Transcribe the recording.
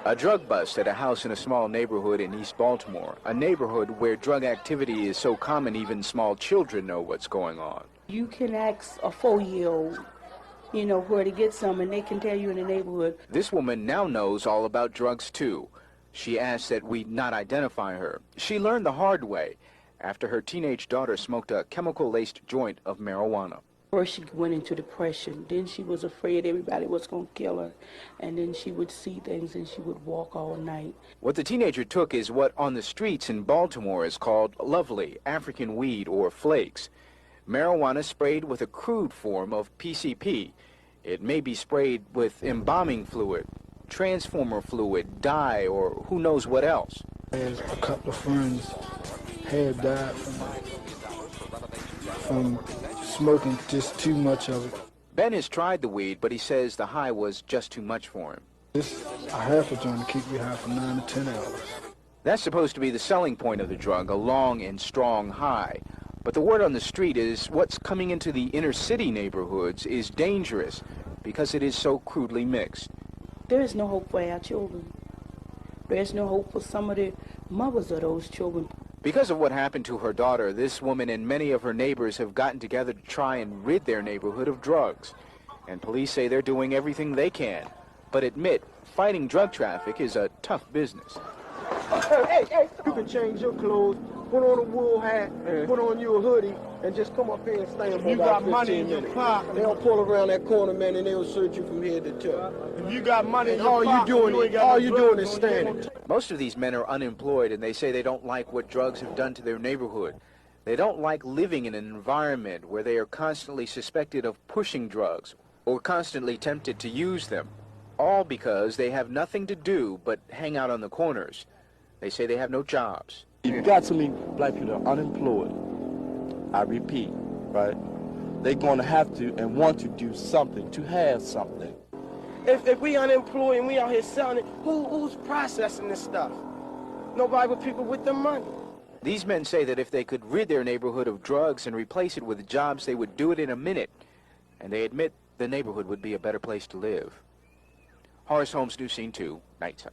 A drug bust at a house in a small neighborhood in East Baltimore, a neighborhood where drug activity is so common even small children know what's going on. You can ask a 4-year-old, you know, where to get some, and they can tell you in the neighborhood. This woman now knows all about drugs, too. She asked that we not identify her. She learned the hard way after her teenage daughter smoked a chemical-laced joint of marijuana. First she went into depression, then she was afraid everybody was going to kill her, and then she would see things and she would walk all night. What the teenager took is what on the streets in Baltimore is called lovely African weed or flakes. Marijuana sprayed with a crude form of PCP. It may be sprayed with embalming fluid, transformer fluid, dye, or who knows what else. As a couple of friends had died from smoking just too much of it. Ben has tried the weed, but he says the high was just too much for him. This a half a joint to keep me high for 9 to 10 hours. That's supposed to be the selling point of the drug, a long and strong high. But the word on the street is what's coming into the inner city neighborhoods is dangerous because it is so crudely mixed. There is no hope for our children. There is no hope for some of the mothers of those children. Because of what happened to her daughter, this woman and many of her neighbors have gotten together to try and rid their neighborhood of drugs. And police say they're doing everything they can, but admit fighting drug traffic is a tough business. Hey, you can change your clothes, put on a wool hat, put on you a hoodie, and just come up here and stand for you about got 15 money in your minutes. pocket. They'll pull around that corner, man, and they'll search you from head to toe. If you got money in And your all pocket, you doing is standing. Most of these men are unemployed, and they say they don't like what drugs have done to their neighborhood. They don't like living in an environment where they are constantly suspected of pushing drugs or constantly tempted to use them, all because they have nothing to do but hang out on the corners. They say they have no jobs. You've got so many black people that are unemployed. I repeat, right? They're going to have to and want to do something, to have something. If we unemployed and we out here selling it, who's processing this stuff? Nobody but people with the money. These men say that if they could rid their neighborhood of drugs and replace it with jobs, they would do it in a minute. And they admit the neighborhood would be a better place to live. Horace Holmes, News Scene 2, Nightside.